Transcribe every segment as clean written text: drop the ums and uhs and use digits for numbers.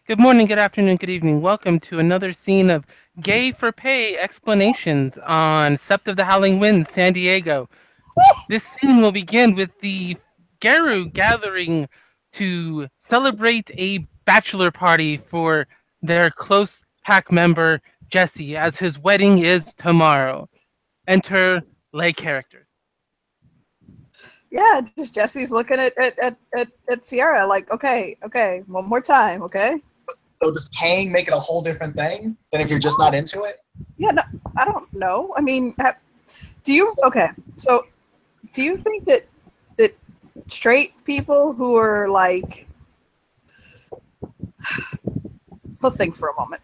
Good morning, good afternoon, good evening. Welcome to another scene of Gay for Pay explanations on Sept of the Howling Winds, San Diego. This scene will begin with the Garu gathering to celebrate a bachelor party for their close pack member, Jesse, as his wedding is tomorrow. Enter lay characters. Yeah, just Jesse's looking at Sierra like, okay, one more time, okay? So does paying make it a whole different thing than if you're just not into it? Yeah, no, I don't know. I mean, so do you think that straight people who are like, let's think for a moment.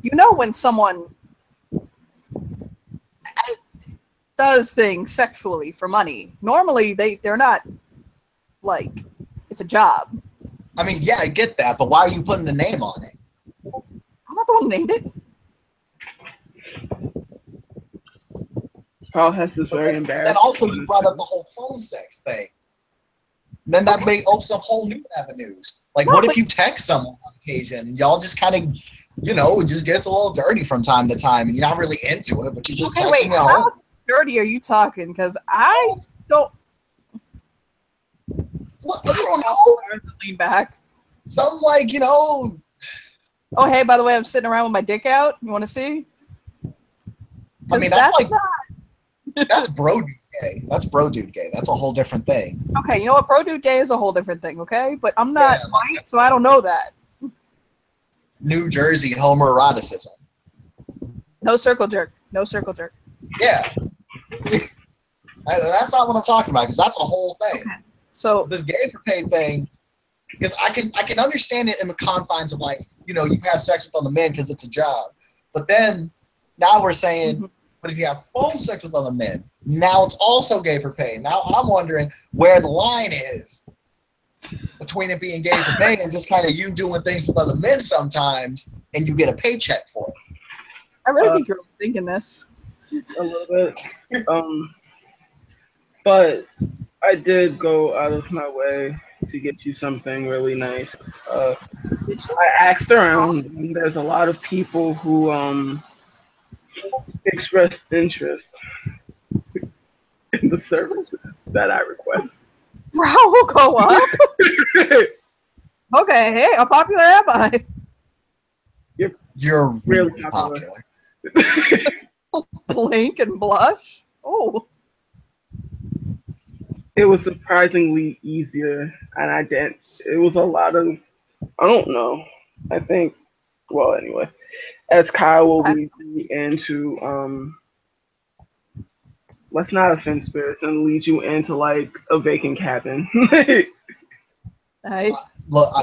You know when someone does things sexually for money, normally they're not like it's a job. I mean, yeah, I get that, but why are you putting the name on it? I'm not the one who named it. Paul Hess is very And embarrassed. also you brought up the whole phone sex thing. Then that may opens up whole new avenues. Like, No, what if but- you text someone on occasion and y'all just kind of, it just gets a little dirty from time to time, and you're not really into it, but you just Okay, texting wait, how dirty are you talking? Because I don't lean back. Some Oh, hey, by the way, I'm sitting around with my dick out. You want to see? I mean, that's like not that's bro dude gay. That's bro dude gay. That's a whole different thing. okay. You know what? Bro dude gay is a whole different thing. Okay, but I'm not white, so I don't know that. New Jersey homoeroticism. No circle jerk. No circle jerk. Yeah. That's not what I'm talking about, because that's a whole thing. Okay. So this gay for pay thing, because I can understand it in the confines of like, you have sex with other men because it's a job. But then now we're saying, but if you have phone sex with other men, now it's also gay for pay. Now I'm wondering where the line is between it being gay for pay and just kind of you doing things with other men sometimes and you get a paycheck for it. I really think you're thinking this. A little bit. But I did go out of my way to get you something really nice. I asked around, and there's a lot of people who expressed interest in the services that I request. Brow will go up. Okay, hey, how popular am I? You're really popular. Blink and blush. Oh. It was surprisingly easier, and I didn't. It was a lot of, I don't know. I think, well, anyway, as Kyle will be into, let's not offend spirits and lead you into like a vacant cabin. Nice. Look.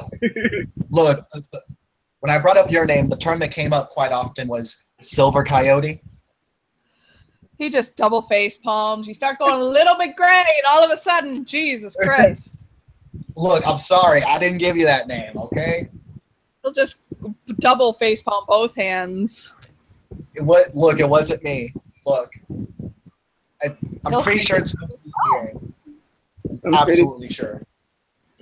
When I brought up your name, the term that came up quite often was silver coyote. He just double face palms. You start going a little bit gray, and all of a sudden, Jesus Christ. Look, I'm sorry. I didn't give you that name, okay? He'll just double face palm both hands. It wasn't me. Look. I'm pretty sure it's supposed to be here. Absolutely sure.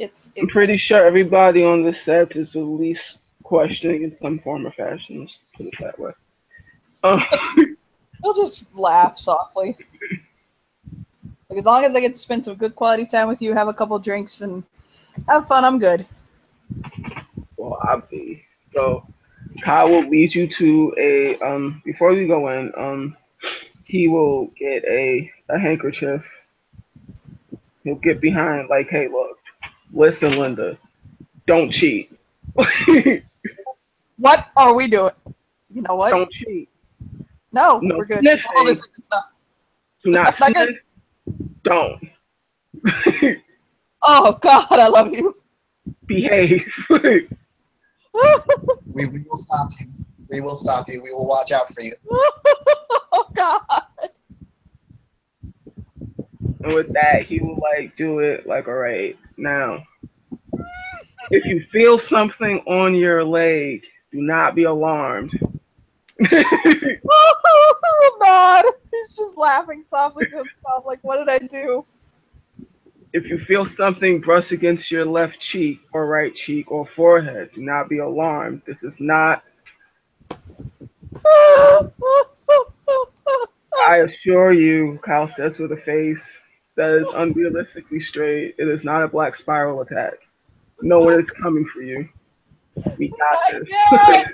I'm pretty sure everybody on this set is at least questioning in some form or fashion. Let's put it that way. He'll just laugh softly. Like, as long as I get to spend some good quality time with you, have a couple drinks, and have fun, I'm good. Well, I'll be. So, Kyle will lead you to a, before we go in, he will get a handkerchief. He'll get behind, like, hey, look, listen, Linda, don't cheat. What are we doing? You know what? Don't cheat. No, we're good. All this good stuff. Do not sniff. Don't. Oh, God, I love you. Behave. We will stop you. We will stop you. We will watch out for you. Oh, God. And with that, he will, like, do it, like, all right, now, if you feel something on your leg, do not be alarmed. Oh, God. He's just laughing softly to himself, like, what did I do? If you feel something brush against your left cheek or right cheek or forehead, do not be alarmed. This is not, I assure you, Kyle says with a face that is unrealistically straight, it is not a black spiral attack. Know when it's coming for you. We got My this. God.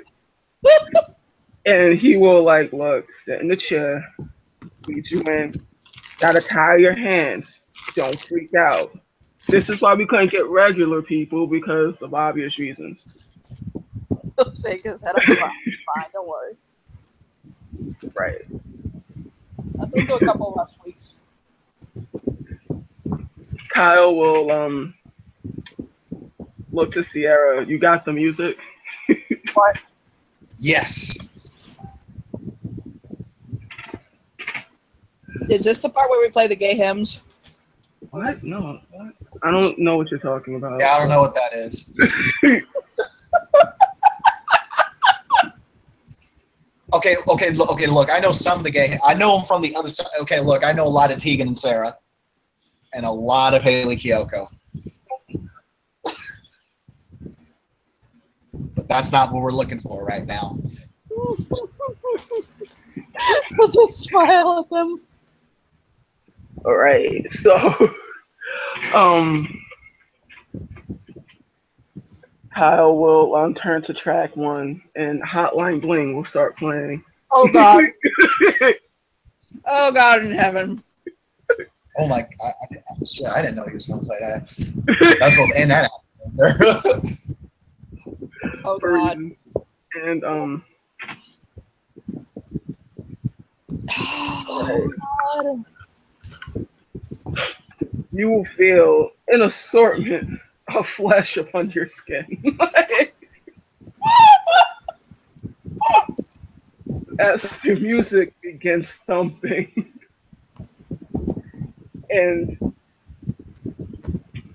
And he will like, look, sit in the chair, lead you in, gotta tie your hands. Don't freak out. This is why we couldn't get regular people because of obvious reasons. Shake his head. I'm fine. Fine. Don't worry. Right. I've been through a couple of rough weeks. Kyle will look to Sierra. You got the music? What? Yes. Is this the part where we play the gay hymns? What? No. What? I don't know what you're talking about. Yeah, I don't know what that is. Okay, look, I know some of the gay. I know them from the other side. Okay, look, I know a lot of Tegan and Sarah, and a lot of Haley Kiyoko. But that's not what we're looking for right now. I'll just smile at them. All right. So, Kyle will turn to track 1, and Hotline Bling will start playing. Oh God. Oh God in heaven. Oh my! I didn't know he was going to play that. That's what and that. Oh God. And Oh God. you will feel an assortment of flesh upon your skin. As the music begins thumping, and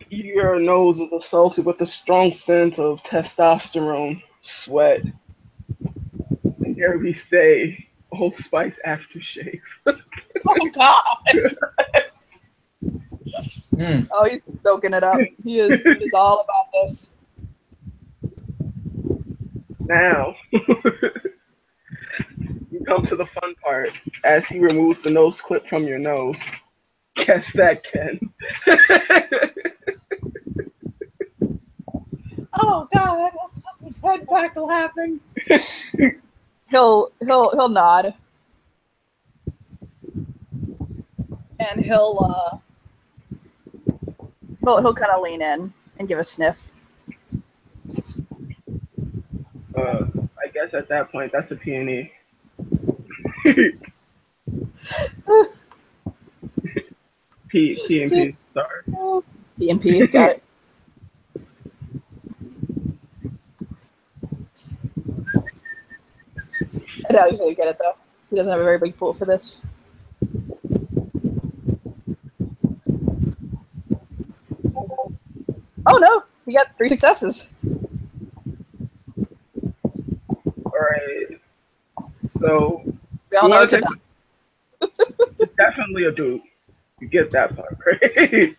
your nose is assaulted with a strong scent of testosterone, sweat, and dare we say, Old Spice aftershave. Oh God. Oh, he's soaking it up. He is all about this. Now, you come to the fun part. As he removes the nose clip from your nose. Guess that, Ken. Oh God, that's his head back laughing. He'll nod. And he'll kind of lean in and give a sniff. I guess at that point, that's a peony. P and P, sorry. P and P, got it. I doubt he's gonna get it though. He doesn't have a very big pool for this. Oh no, he got 3 successes. Alright. So, We all know it's a it's definitely a dude. You get that part, right?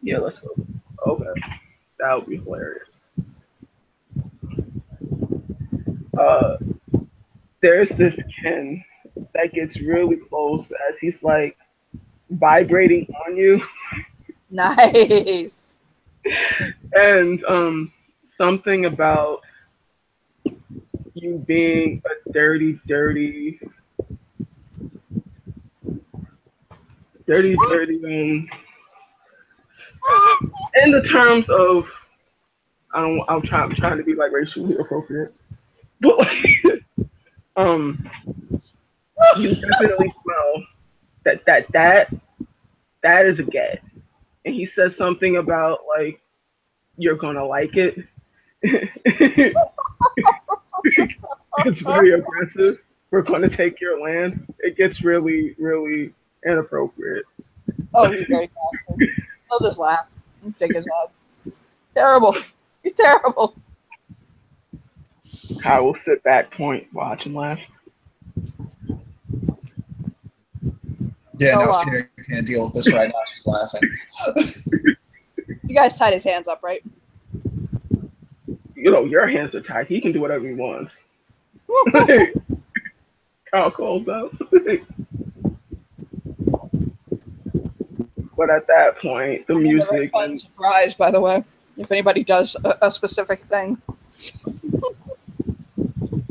Yeah, let's go. Okay. That would be hilarious. There's this Ken that gets really close as he's like vibrating on you. Nice. And something about you being a dirty in the terms of I'm trying to be like racially appropriate. But like you definitely smell that is a get. And he says something about like you're gonna like it. It's very aggressive. We're gonna take your land. It gets really, really inappropriate. Oh, he's very confident. He'll just laugh and shake his head. Terrible. You're terrible. I will sit back, point, watch, and laugh. Yeah, Oh, no, wow. Sierra can't deal with this right now. She's laughing. You guys tied his hands up, right? You know, your hands are tied. He can do whatever he wants. I'll call that. But at that point, the Another very music fun and surprise, by the way. If anybody does a specific thing,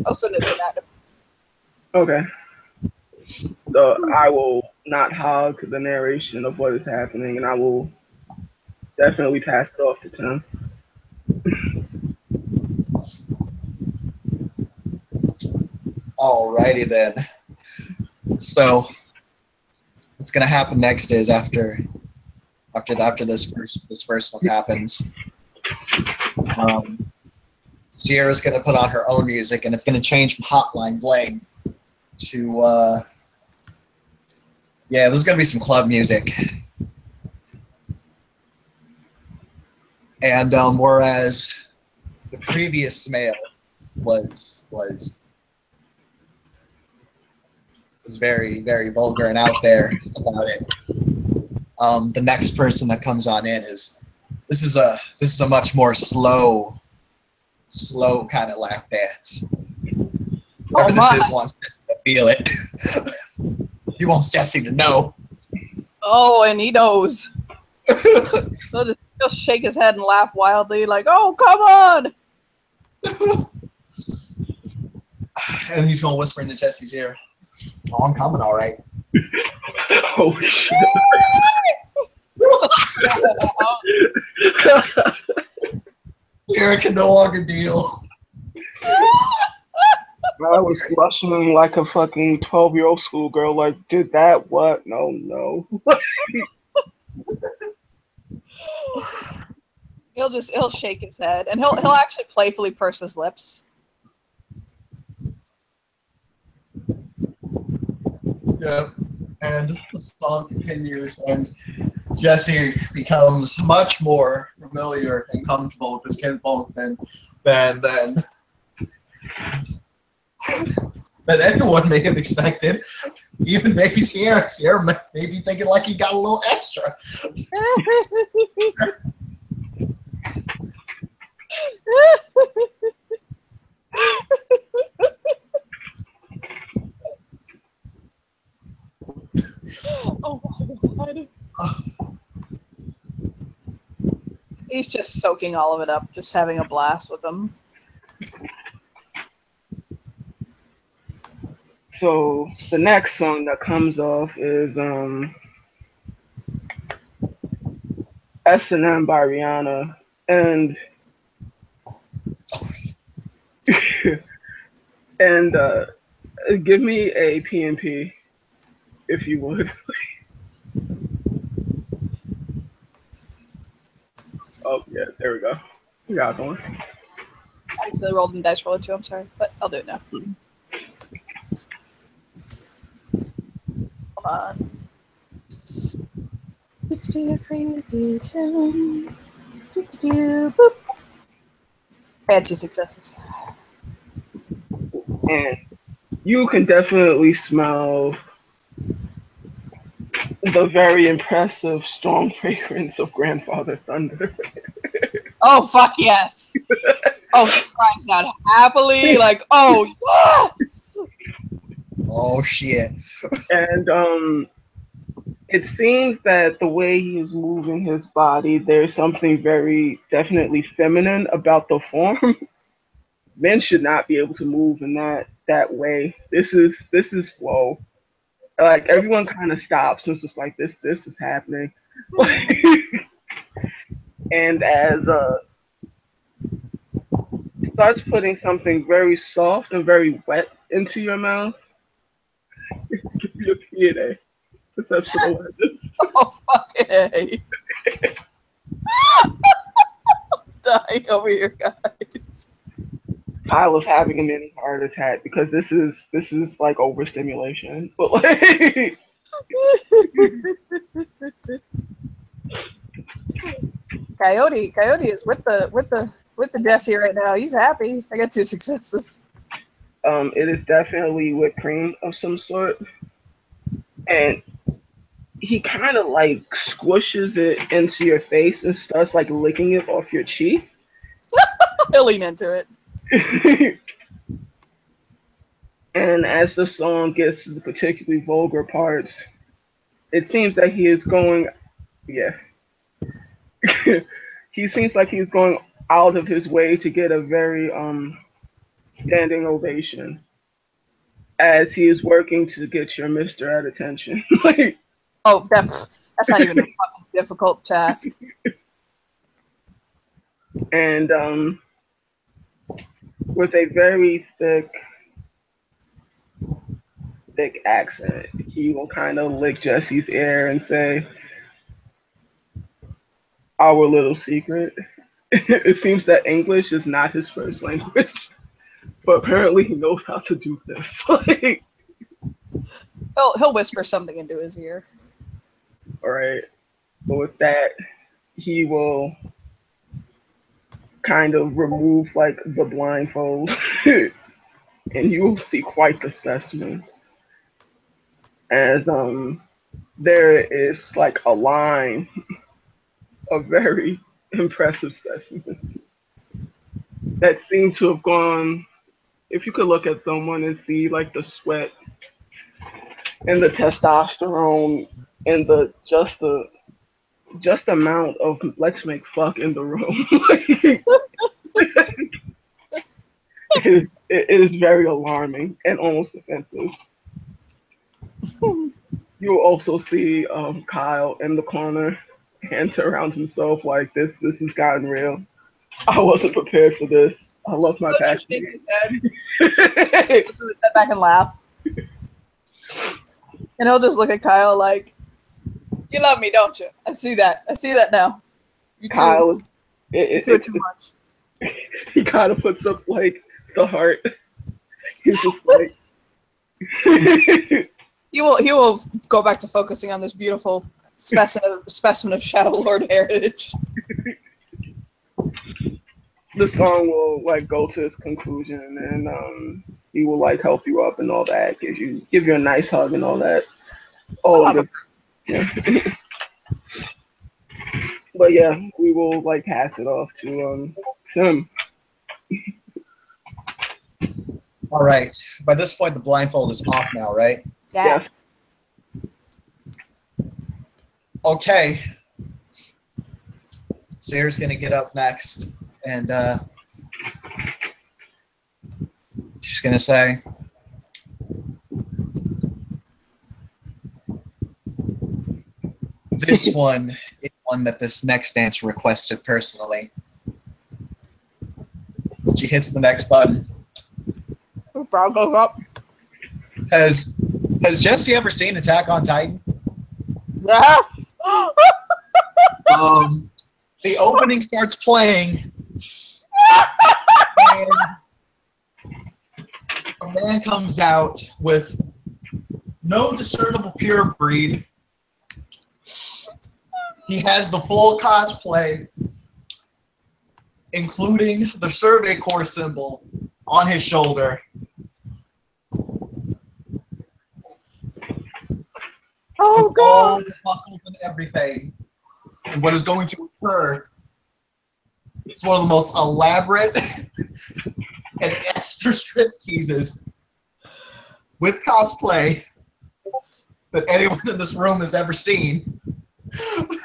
I'll send it to Matt. okay. So I will not hog the narration of what is happening, and I will definitely pass it off to Tim. Alrighty then. So what's gonna happen next is after this first one happens, Sierra's gonna put on her own music, and it's gonna change from Hotline Bling to yeah, there's gonna be some club music. And whereas the previous male was very, very vulgar and out there about it, the next person that comes on in is this is a much more slow kind of lap dance. Whoever this is wants Jesse to feel it. He wants Jesse to know. Oh, and he knows. He'll shake his head and laugh wildly, like, "Oh, come on!" And he's gonna whisper into Jesse's ear, "Oh, I'm coming, all right." Holy shit. Sierra can no longer deal. I was blushing like a fucking 12-year-old schoolgirl. Like, did that? What? No. He'll shake his head, and he'll actually playfully purse his lips. Yep. And the song continues, and Jesse becomes much more familiar and comfortable with his kinfolk than anyone may have expected. Even maybe Sierra may be thinking like he got a little extra. Oh my god. He's just soaking all of it up, just having a blast with them. So the next song that comes off is S&M by Rihanna, and and give me a PNP if you would. Oh yeah, there we go. We got one. I accidentally rolled in dice roller too, I'm sorry, but I'll do it now. Hold on. Let's do a crazy town. Boop. I had 2 successes. And you can definitely smell the very impressive, strong fragrance of Grandfather Thunder. Oh, fuck yes. Oh, he cries out happily, like, oh, yes! Oh shit. And it seems that the way he is moving his body, there's something very definitely feminine about the form. Men should not be able to move in that way. This is whoa. Like everyone kind of stops. It's just like this is happening. And as starts putting something very soft and very wet into your mouth, give you a P&A. Perception awareness. Oh, fucking A. Dying over here, guys. Tyler's having a mini heart attack because this is like overstimulation. But like Coyote is with the Jesse right now. He's happy. I got 2 successes. it is definitely whipped cream of some sort. And he kind of like squishes it into your face and starts like licking it off your cheek. He'll lean into it. And as the song gets to the particularly vulgar parts, it seems that he is going, yeah, he seems like he's going out of his way to get a very standing ovation as he is working to get your Mr. at attention. Like, Oh, that's not even a fucking difficult task. and with a very thick accent, he will kind of lick Jesse's ear and say, "Our little secret." It seems that English is not his first language, but apparently he knows how to do this. Like, He'll whisper something into his ear. all right. But with that, he will kind of remove like the blindfold, and you will see quite the specimen. As there is like a line of very impressive specimens that seem to have gone. If you could look at someone and see like the sweat and the testosterone and the just amount of let's make fuck in the room. It is very alarming and almost offensive. You will also see Kyle in the corner, hands around himself like this has gotten real. I wasn't prepared for this. I love my He'll just passion. shake his head, put his head back and laugh. And he'll just look at Kyle like, "You love me, don't you? I see that. I see that now. You too. Kyle is You do it too much." he kind of puts up like the heart. He's just like He will go back to focusing on this beautiful specimen of Shadow Lord heritage. the song will like go to its conclusion, and he will like help you up and all that, give you a nice hug and all that. Oh, yeah. But yeah, we will like pass it off to him. All right. By this point, the blindfold is off now, right? Yes. Okay. Sarah's gonna get up next, and she's gonna say, "This one is one that this next dancer requested personally." She hits the next button. Brow goes up. Has Jesse ever seen Attack on Titan? Yeah. The opening starts playing, and a man comes out with no discernible pure breed. He has the full cosplay, including the Survey Corps symbol on his shoulder. Oh All God! the buckles and everything. And what is going to occur is one of the most elaborate and extra strip teases with cosplay that anyone in this room has ever seen. Because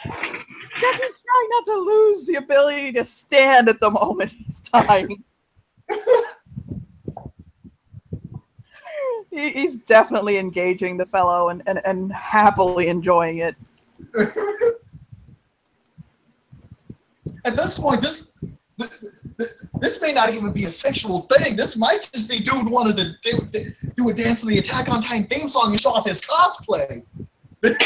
he's trying not to lose the ability to stand at the moment he's dying. He's definitely engaging the fellow and happily enjoying it. At this point, this may not even be a sexual thing. This might just be dude wanted to do a dance to the Attack on Titan theme song and show off his cosplay. This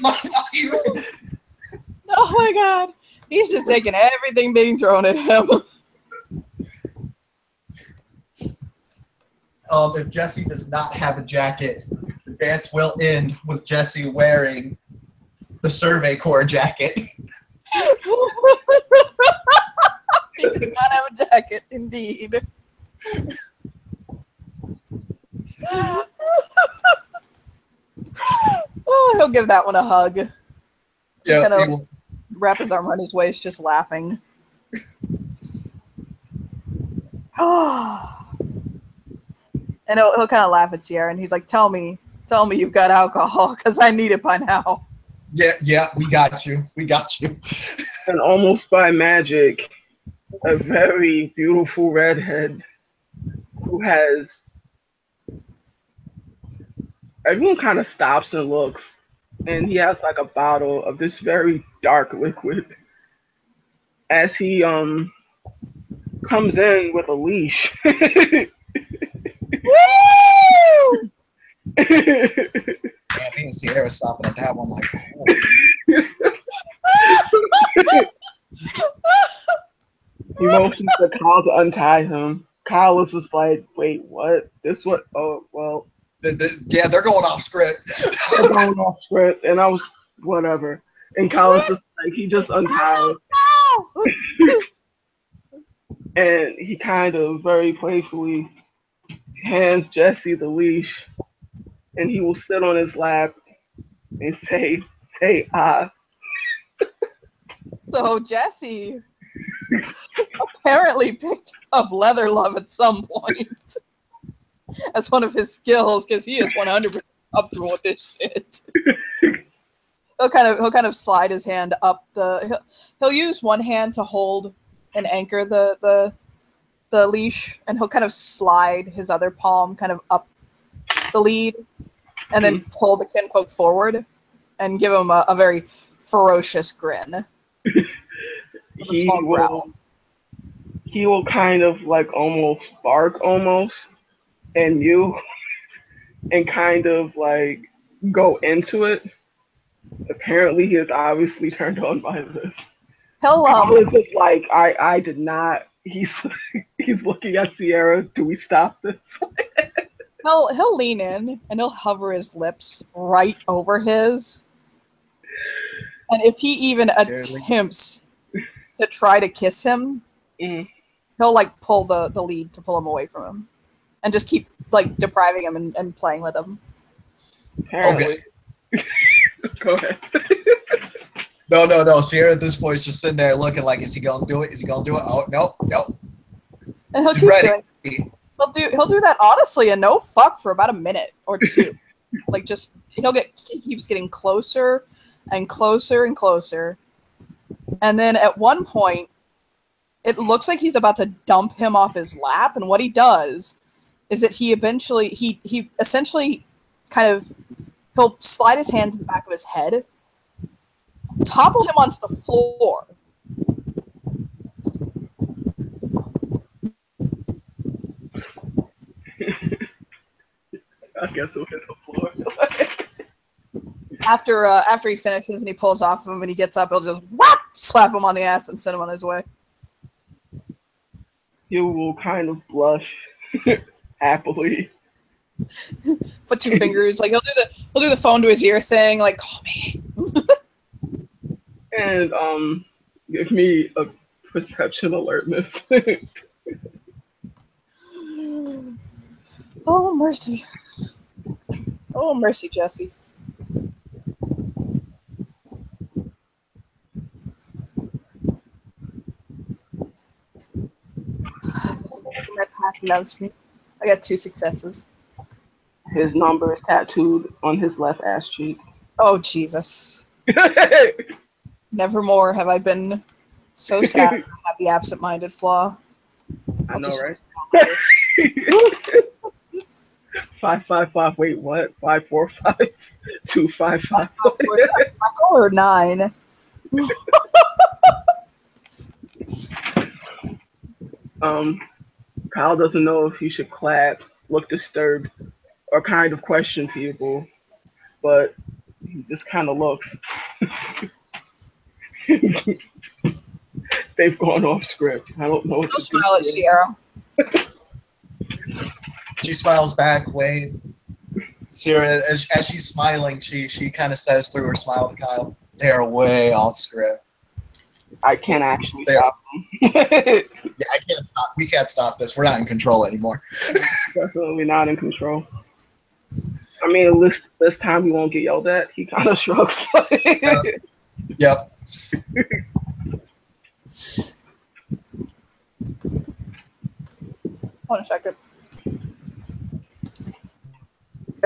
might not even... Oh my God! He's just taking everything being thrown at him. If Jesse does not have a jacket, the dance will end with Jesse wearing the Survey Corps jacket. He does not have a jacket, indeed. Oh, he'll give that one a hug. Yeah, Kind he of will. wrap his arm around his waist, just laughing. And he'll kind of laugh at Sierra, and he's like, tell me you've got alcohol, because I need it by now. Yeah, we got you. We got you. And almost by magic, a very beautiful redhead who has. Everyone kind of stops and looks, and he has like a bottle of this very dark liquid. As he comes in with a leash. Woo! Man, me and Sierra stopping at that one like, He motions to Kyle to untie him. Kyle is just like, wait, what? This what? Oh, well. yeah, they're going off script. They're going off script, and I was, whatever. And Kyle is just like, he just untied. And he kind of very playfully hands Jesse the leash, and he will sit on his lap and say, ah. So Jesse apparently picked up leather love at some point as one of his skills, because he is 100% comfortable with this shit. He'll kind of slide his hand up he'll use one hand to hold and anchor the leash, and he'll kind of slide his other palm kind of up the lead, and then pull the kinfolk forward and give him a very ferocious grin. He will kind of like almost bark almost and kind of like go into it. Apparently he is obviously turned on by this. It's just like I did not. He's looking at Sierra. Do we stop this? He'll lean in and he'll hover his lips right over his, and if he even attempts to try to kiss him, he'll like pull the lead to pull him away from him, and just keep like depriving him and playing with him. Apparently. Okay. Go ahead. No. Sierra at this point is just sitting there looking like, is he gonna do it? Is he gonna do it? Oh no. And he'll keep doing it. He'll do that honestly and no fuck for about a minute or two. Like just he keeps getting closer and closer and closer. And then at one point it looks like he's about to dump him off his lap, and what he does is that he essentially kind of he'll slide his hands in the back of his head, topple him onto the floor. I guess he'll hit the floor. After he finishes and he pulls off of him and he gets up, he'll just whap, slap him on the ass and send him on his way. He will kind of blush happily. Put two fingers, like he'll do the phone to his ear thing, like call me. And give me a perception alertness. Oh mercy. Oh mercy, Jesse. My pack loves me. I got 2 successes. His number is tattooed on his left ass cheek. Oh Jesus. Nevermore have I been so sad to have the absent-minded flaw. I know, right? 555. Wait, what? 545. 255. Or 9. Kyle doesn't know if he should clap, look disturbed, or kind of question people, but he just kind of looks. They've gone off script. I don't know what to smile at Sierra. She smiles back, waves. Sierra, as she's smiling, she kind of says through her smile to Kyle, "They're way off script. I can't actually stop them." Yeah, I can't stop. We can't stop this. We're not in control anymore. Definitely not in control. I mean, at least this time he won't get yelled at. He kind of shrugs. Yep. Hold on a second.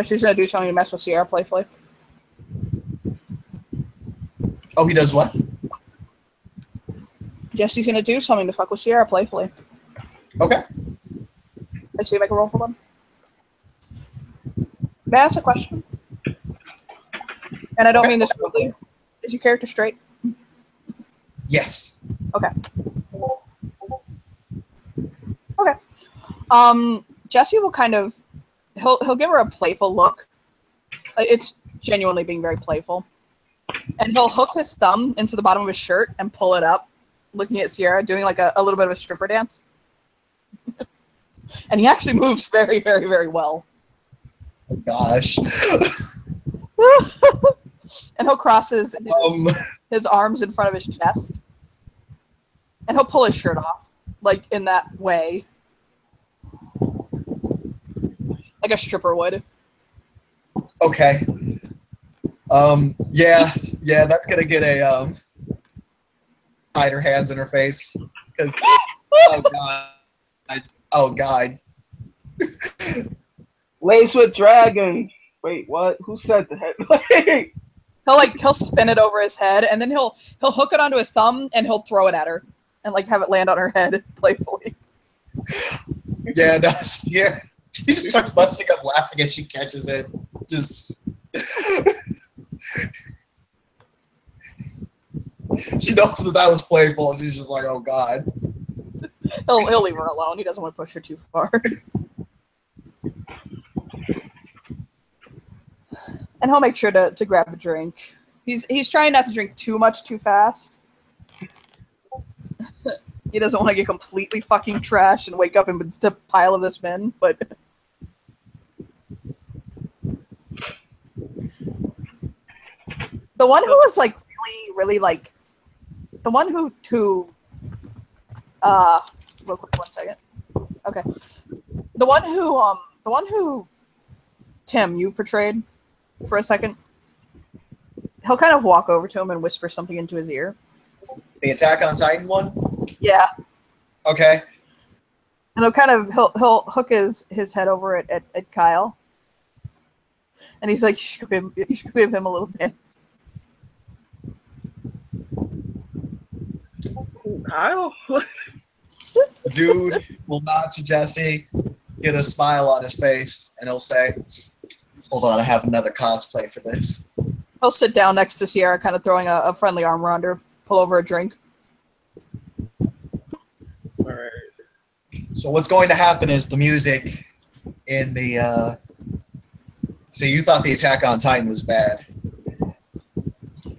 She's gonna do something to mess with Sierra playfully. Oh, he does what? Jesse's gonna do something to fuck with Sierra playfully. Okay. I see. Make a roll for them. May I ask a question? And I don't mean this rudely. Is your character straight? Yes. Okay. Okay. Jesse will kind of he'll give her a playful look. It's genuinely being very playful. And he'll hook his thumb into the bottom of his shirt and pull it up, looking at Sierra, doing like a little bit of a stripper dance. And he actually moves very, very, very well. Oh, gosh. And he'll cross his arms in front of his chest. And he'll pull his shirt off, like in that way. Like a stripper would. Okay. Yeah, that's gonna get a hide her hands in her face. Because oh god. Lace with dragon. Wait, what? Who said that? He'll spin it over his head, and then he'll hook it onto his thumb, and he'll throw it at her, and like have it land on her head playfully. Yeah, yeah. She just starts busting up laughing as she catches it. Just she knows that was playful. She's just like, oh god. He'll leave her alone. He doesn't want to push her too far. And he'll make sure to grab a drink. He's trying not to drink too much too fast. He doesn't want to get completely fucking trashed and wake up in the pile of this men, but the one who was like really like the one who real quick, 1 second. Okay. The one who Tim, you portrayed for a second. He'll kind of walk over to him and whisper something into his ear. The Attack on Titan one? Yeah. Okay. And he'll hook his head over at Kyle. And he's like, you should give him a little dance. Kyle? Dude will nod to Jesse, get a smile on his face, and he'll say, hold on, I have another cosplay for this. He'll sit down next to Sierra, kind of throwing a friendly arm around her, pull over a drink. Alright. So what's going to happen is the music in the so you thought the Attack on Titan was bad.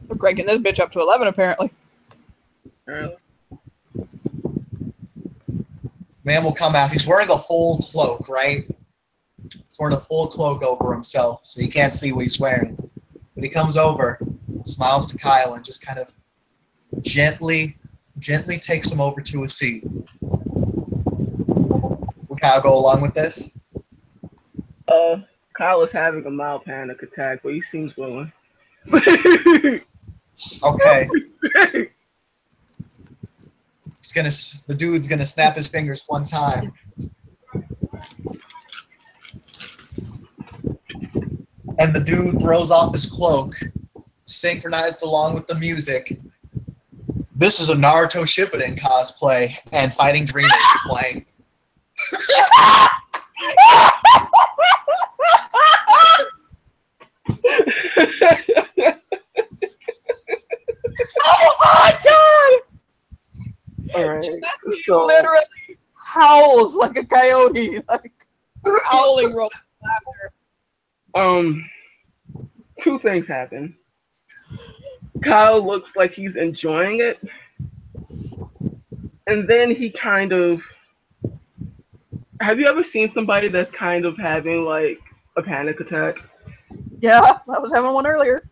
We're cranking this bitch up to 11 apparently. Man will come out. He's wearing a whole cloak, right? He's wearing a full cloak over himself, so you can't see what he's wearing. But he comes over, smiles to Kyle, and just kind of gently takes him over to a seat. Will Kyle go along with this? Kyle is having a mild panic attack, but he seems willing. Okay. The dude's gonna snap his fingers one time. And the dude throws off his cloak, synchronized along with the music. This is a Naruto Shippuden cosplay, and Fighting Dreamers is playing. Oh my god! Alright. So, literally howls like a coyote, like howling roll laughter. Two things happen. Kyle looks like he's enjoying it, and then he kind of. Have you ever seen somebody that's kind of having like a panic attack? Yeah, I was having one earlier.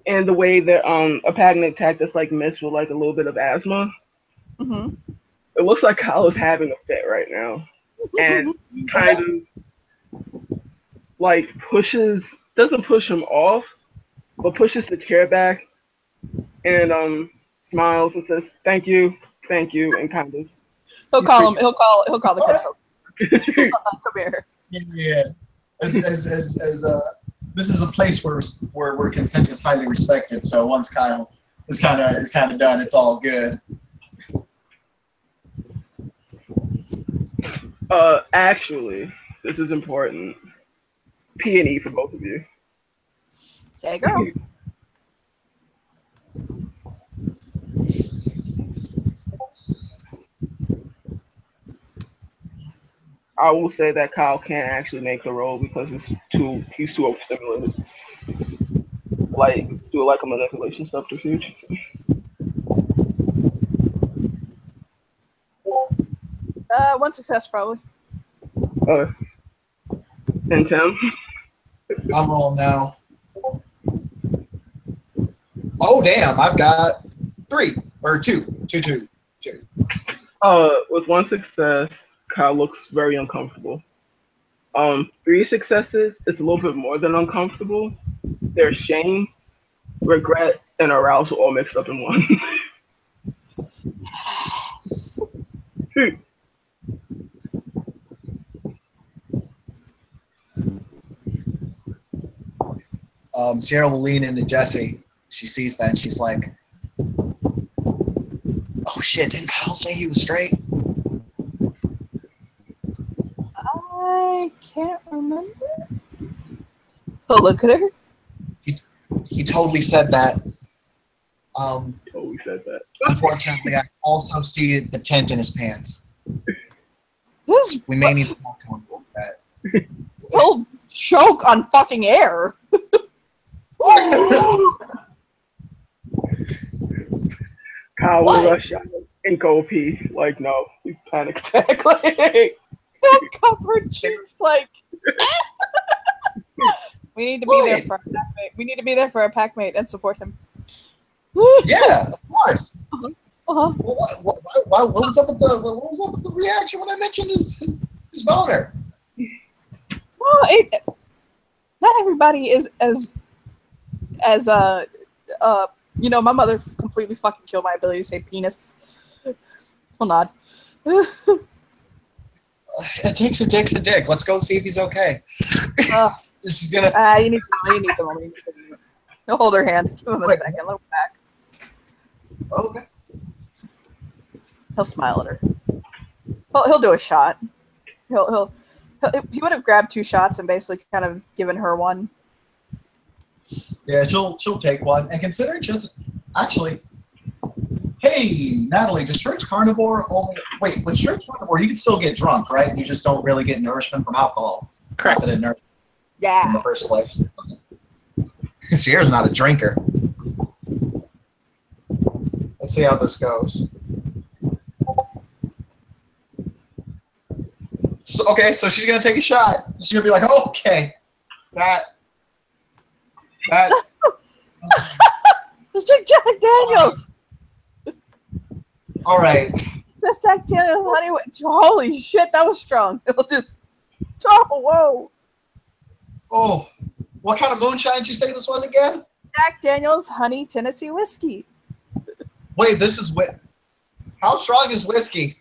And the way that a panic attack that's like mixed with like a little bit of asthma. Mm-hmm. It looks like Kyle is having a fit right now, and like doesn't push him off, but pushes the chair back and smiles and says thank you, and kind of He'll he's call him. freaking. He'll call the control. Come here. Yeah. As this is a place where consent is highly respected. So once Kyle is kind of done, it's all good. Actually, this is important. P&E for both of you. Okay, go. I will say that Kyle can't actually make the roll because he's too overstimulated. Like do like a manipulation subterfuge. One success probably. And Tim. I'm rolling now. Oh damn! I've got 3 or 2. With one success, Kyle looks very uncomfortable. 3 successes, it's a little bit more than uncomfortable. There's shame, regret, and arousal all mixed up in one. Sierra will lean into Jesse. She sees that and she's like, "Oh shit! Didn't Kyle say he was straight?" I can't remember. Oh, look at her. He totally said that. Totally said that. Unfortunately, I also see the tent in his pants. This We may need to talk to him about that. he'll choke on fucking air. Kyle will rush out and go pee. Like, no, he's panic attack. Like, He'll cover cheeks like. We need to be there for our pack mate. We need to be there for our pack mate and support him. Yeah, of course. Uh-huh. Well, what was up with the reaction when I mentioned his boner? Well, not everybody is as you know, my mother completely fucking killed my ability to say penis. Hold on. It takes a dick. Let's go see if he's okay. This is gonna. You need someone. He'll hold her hand. Give him a second. Let him back. Okay. He'll smile at her. He'll do a shot. He would have grabbed 2 shots and basically kind of given her one. Yeah, she'll take one. And considering just actually, hey Natalie, does strict carnivore only? Wait, with strict carnivore, you can still get drunk, right? You just don't really get nourishment from alcohol. Correct. Not that it nourishes Yeah. in the first place. Sierra's not a drinker. Let's see how this goes. So she's gonna take a shot. She's gonna be like, oh, okay, that. It's just Jack Daniels. All right. It's just Jack Daniels. Honey, holy shit, that was strong. It'll just. Oh, whoa. Oh, what kind of moonshine did you say this was again? Jack Daniels Honey Tennessee Whiskey. Wait, this is how strong is whiskey?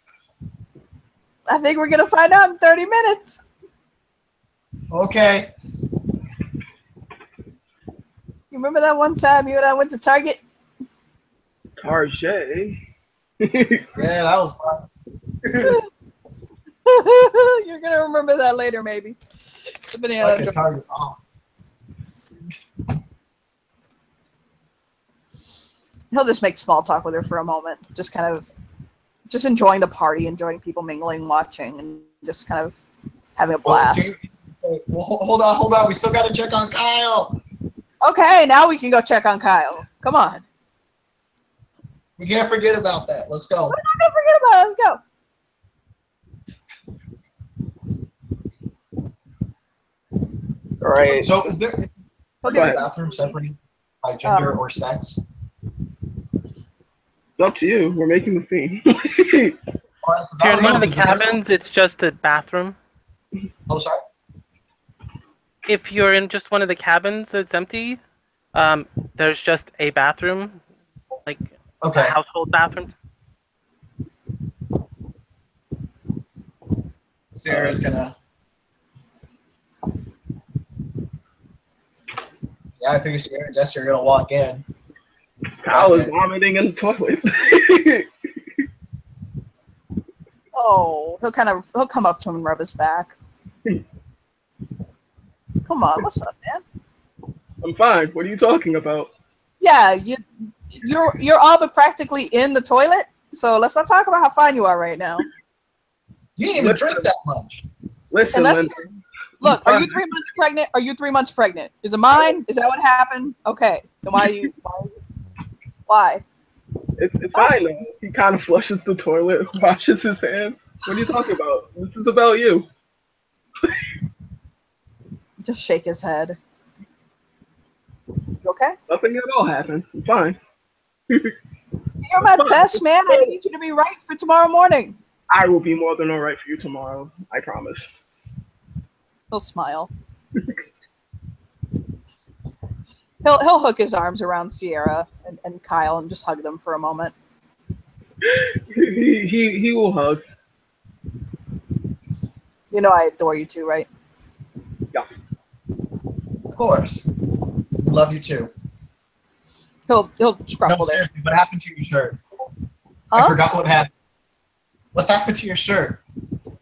I think we're gonna find out in 30 minutes. Okay. You remember that one time you and I went to Target? Target. Yeah, that was fun. You're gonna remember that later, maybe. Like a Target. Oh. He'll just make small talk with her for a moment, just kind of, just enjoying the party, enjoying people mingling, watching, and just kind of having a blast. Well, hold on. We still got to check on Kyle. Okay, now we can go check on Kyle. Come on. We can't forget about that. Let's go. We're not gonna forget about it. Let's go. All right. So, is there a Okay. bathroom separated by gender or sex? It's up to you. We're making the scene. If you're in one of the cabins, it's just a bathroom. Oh, sorry. if you're in just one of the cabins that's empty, there's just a bathroom, like a Okay. household bathroom. Sarah's gonna. Yeah, I figure Sarah and Jesse are gonna walk in. Kyle is vomiting in the toilet. Oh, he'll come up to him and rub his back. Come on, what's up, man? I'm fine. What are you talking about? Yeah, you're all but practically in the toilet. So let's not talk about how fine you are right now. You didn't even drink that much. Listen, Linda. Look, are you 3 months pregnant? Are you 3 months pregnant? Is it mine? Is that what happened? Okay. Then why? It's fine though. He kind of flushes the toilet, washes his hands. What are you talking about? This is about you. Just shake his head. You okay? Nothing at all happened. I'm fine. You're my best man. I need you to be right for tomorrow morning. I will be more than all right for you tomorrow. I promise. He'll smile. He'll hook his arms around Sierra and Kyle and just hug them for a moment. He will hug. You know I adore you too, right? Yes. Of course. Love you too. He'll scruffle No, there. seriously, what happened to your shirt? Huh? I forgot what happened. What happened to your shirt?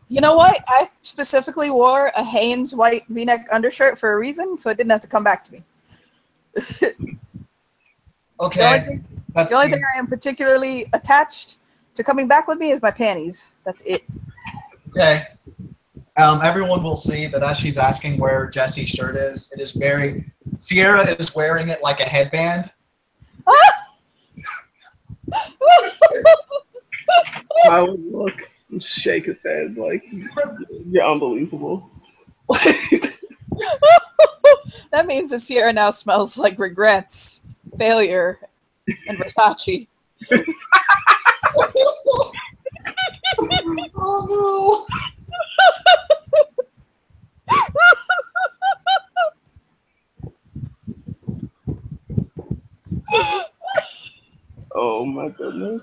You know what? I specifically wore a Hanes white V-neck undershirt for a reason, so it didn't have to come back to me. Okay. The only thing I am particularly attached to coming back with me is my panties. That's it. Okay. Everyone will see that as she's asking where Jesse's shirt is, it is very... Sierra is wearing it like a headband. I would look and shake his head like, you're unbelievable. That means that Sierra now smells like regrets, failure, and Versace. Oh no! Oh my goodness.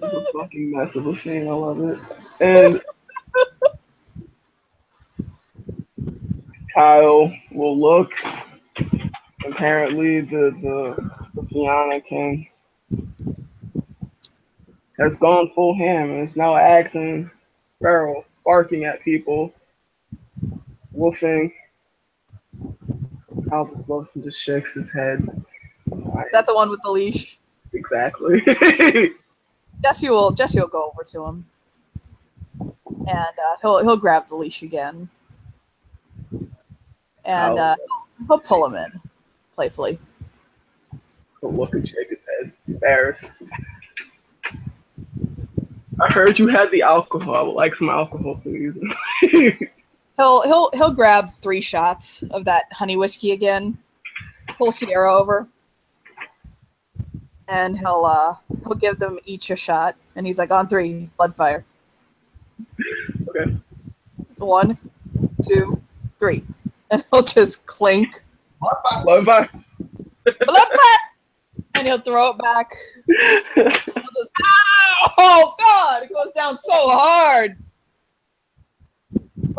It's a fucking mess of a scene. I love it. And Kyle will look. Apparently, the Fiona King has gone full ham and is now acting feral, barking at people, woofing. Kyle just looks and just shakes his head. Is that the one with the leash? Exactly. Jesse will go over to him, and he'll grab the leash again, and he'll pull him in playfully. He'll look and shake his head, embarrassed. I heard you had the alcohol. I would like some alcohol, please. He'll grab 3 shots of that honey whiskey again, pull Sierra over, and he'll give them each a shot, and he's like, on 3, blood fire. Okay. 1, 2, 3, and he'll just clink. Blood fire. Blood fire! And he'll throw it back. He'll just, oh God! It goes down so hard.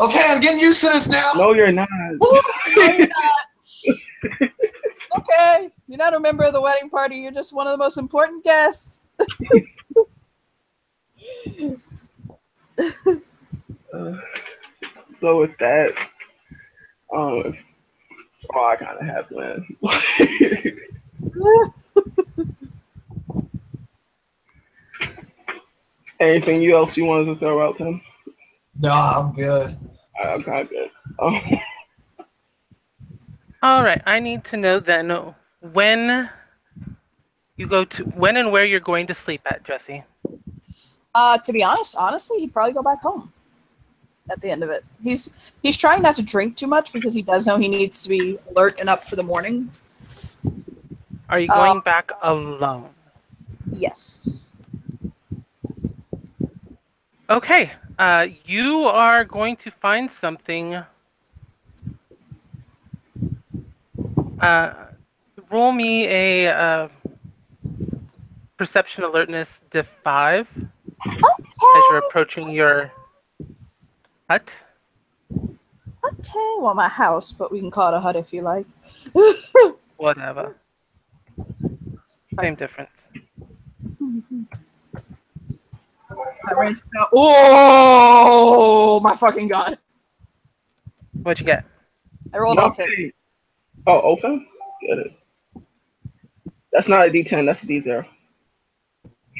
Okay, I'm getting used to this now. No, you're not. No, you're not. Okay, you're not a member of the wedding party. You're just one of the most important guests. So with that, that's all I kind of have planned. Anything else you wanted to throw out, Tim? No, I'm good. I'm kind of good. All right, I need to know then when and where you're going to sleep at, Jesse. To be honestly, he'd probably go back home at the end of it. He's trying not to drink too much because he does know he needs to be alert and up for the morning. Are you going back alone? Yes. Okay. You are going to find something Roll me a perception alertness diff 5 as you're approaching your hut. Okay, well, my house, but we can call it a hut if you like. Whatever. Same difference. Oh my fucking god! What'd you get? I rolled all 10. Oh, open? Get it. That's not a D10, that's a D0.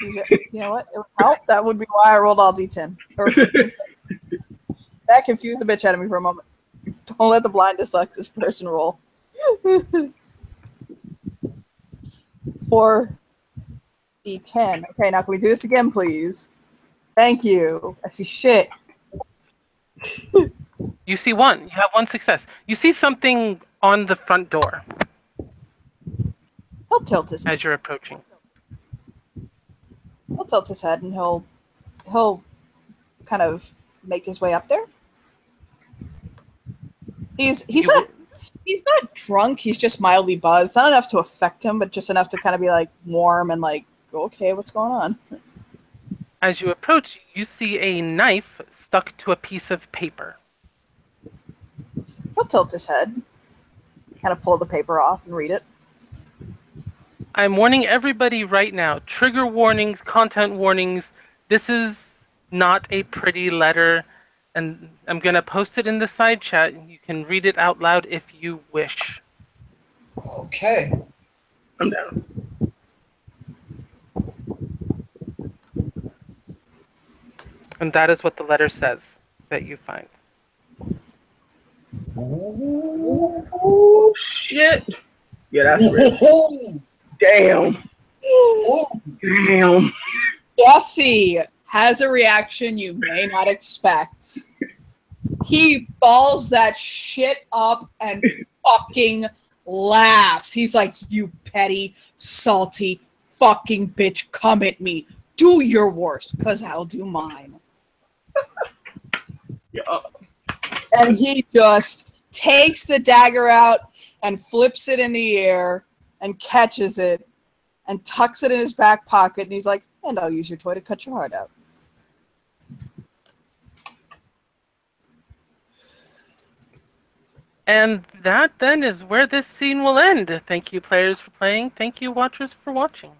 You know what? It would help. That would be why I rolled all D10. That confused the bitch out of me for a moment. Don't let the blind dyslexic person roll. 4 D10. Okay, now can we do this again, please? Thank you. I see shit. You see one. You have one success. You see something on the front door. He'll tilt his head. As you're approaching. He'll tilt his head and he'll kind of make his way up there. He's not drunk. He's just mildly buzzed. Not enough to affect him, but just enough to kind of be like warm and like, okay, what's going on? As you approach, you see a knife stuck to a piece of paper. He'll tilt his head, kind of pull the paper off and read it. I'm warning everybody right now. Trigger warnings, content warnings. This is not a pretty letter. And I'm going to post it in the side chat. You can read it out loud if you wish. Okay. I'm down. And that is what the letter says that you find. Oh, shit. Yeah, that's real. Damn. Damn. Jesse has a reaction you may not expect. He balls that shit up and fucking laughs. He's like, you petty, salty, fucking bitch, come at me. Do your worst, because I'll do mine. Yeah. And he just takes the dagger out and flips it in the air and catches it and tucks it in his back pocket. And he's like, and I'll use your toy to cut your heart out. And that then is where this scene will end. Thank you, players, for playing. Thank you, watchers, for watching.